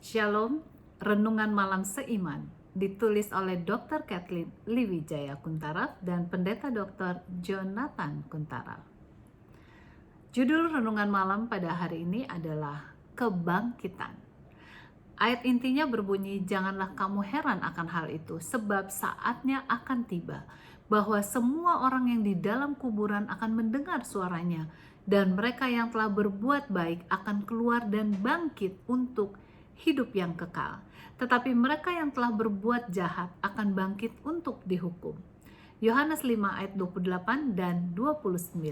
Shalom, Renungan Malam Seiman ditulis oleh Dr. Kathleen Liwijaya Kuntaraf dan Pendeta Dr. Jonathan Kuntaraf. Judul renungan malam pada hari ini adalah Kebangkitan. Ayat intinya berbunyi, janganlah kamu heran akan hal itu, sebab saatnya akan tiba bahwa semua orang yang di dalam kuburan akan mendengar suaranya, dan mereka yang telah berbuat baik akan keluar dan bangkit untuk hidup yang kekal. Tetapi mereka yang telah berbuat jahat akan bangkit untuk dihukum. Yohanes 5 ayat 28 dan 29.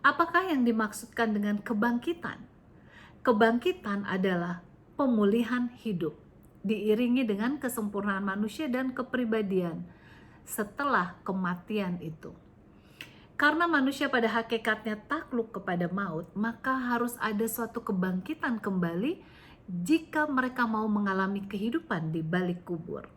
Apakah yang dimaksudkan dengan kebangkitan? Kebangkitan adalah pemulihan hidup, diiringi dengan kesempurnaan manusia dan kepribadian setelah kematian itu. Karena manusia pada hakikatnya takluk kepada maut, maka harus ada suatu kebangkitan kembali jika mereka mau mengalami kehidupan di balik kubur.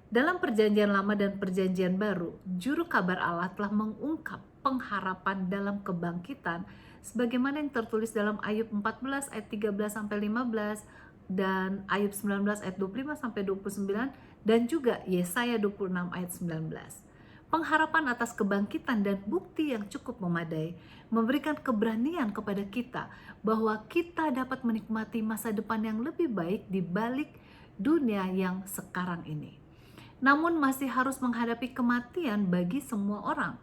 Dalam Perjanjian Lama dan Perjanjian Baru, juru kabar Allah telah mengungkap pengharapan dalam kebangkitan sebagaimana yang tertulis dalam Ayub 14 ayat 13-15 dan Ayub 19 ayat 25-29 dan juga Yesaya 26 ayat 19. Pengharapan atas kebangkitan dan bukti yang cukup memadai memberikan keberanian kepada kita bahwa kita dapat menikmati masa depan yang lebih baik di balik dunia yang sekarang ini. Namun masih harus menghadapi kematian bagi semua orang.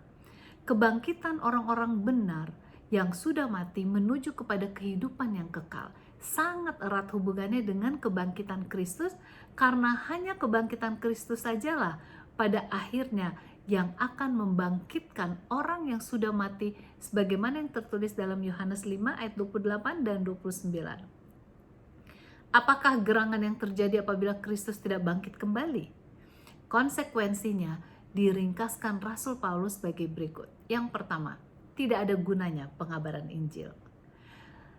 Kebangkitan orang-orang benar yang sudah mati menuju kepada kehidupan yang kekal sangat erat hubungannya dengan kebangkitan Kristus, karena hanya kebangkitan Kristus sajalah pada akhirnya yang akan membangkitkan orang yang sudah mati sebagaimana yang tertulis dalam Yohanes 5 ayat 28 dan 29. Apakah gerangan yang terjadi apabila Kristus tidak bangkit kembali? Konsekuensinya diringkaskan Rasul Paulus sebagai berikut. Yang pertama, tidak ada gunanya pengabaran Injil.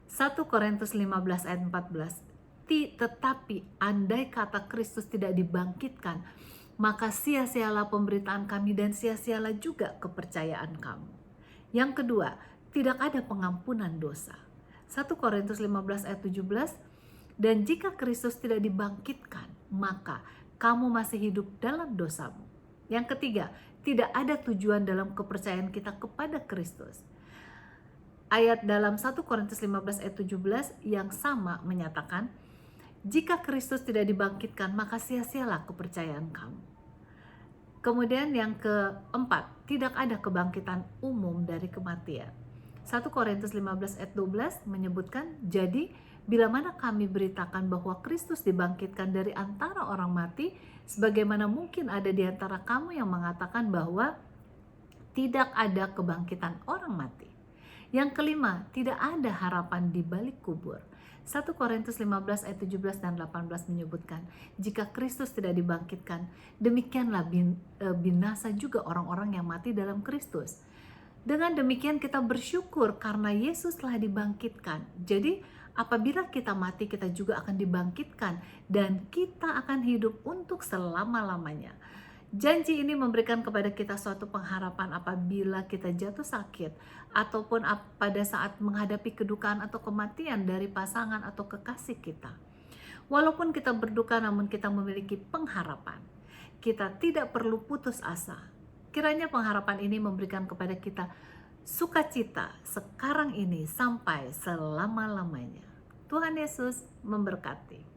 1 Korintus 15 ayat 14. Tetapi andai kata Kristus tidak dibangkitkan, maka sia-sialah pemberitaan kami dan sia-sialah juga kepercayaan kamu. Yang kedua, tidak ada pengampunan dosa. 1 Korintus 15 ayat 17. Dan jika Kristus tidak dibangkitkan, maka kamu masih hidup dalam dosamu. Yang ketiga, tidak ada tujuan dalam kepercayaan kita kepada Kristus. Ayat dalam 1 Korintus 15 ayat 17 yang sama menyatakan, jika Kristus tidak dibangkitkan, maka sia-sialah kepercayaan kamu. Kemudian yang keempat, tidak ada kebangkitan umum dari kematian. 1 Korintus 15 ayat 12 menyebutkan, jadi bila mana kami beritakan bahwa Kristus dibangkitkan dari antara orang mati, sebagaimana mungkin ada di antara kamu yang mengatakan bahwa tidak ada kebangkitan orang mati. Yang kelima, tidak ada harapan di balik kubur. 1 Korintus 15 ayat 17 dan 18 menyebutkan, jika Kristus tidak dibangkitkan, demikianlah binasa juga orang-orang yang mati dalam Kristus. Dengan demikian kita bersyukur karena Yesus telah dibangkitkan. Jadi apabila kita mati, kita juga akan dibangkitkan dan kita akan hidup untuk selama-lamanya. Janji ini memberikan kepada kita suatu pengharapan apabila kita jatuh sakit ataupun pada saat menghadapi kedukaan atau kematian dari pasangan atau kekasih kita. Walaupun kita berduka, namun kita memiliki pengharapan. Kita tidak perlu putus asa. Kiranya pengharapan ini memberikan kepada kita sukacita sekarang ini sampai selama-lamanya. Tuhan Yesus memberkati.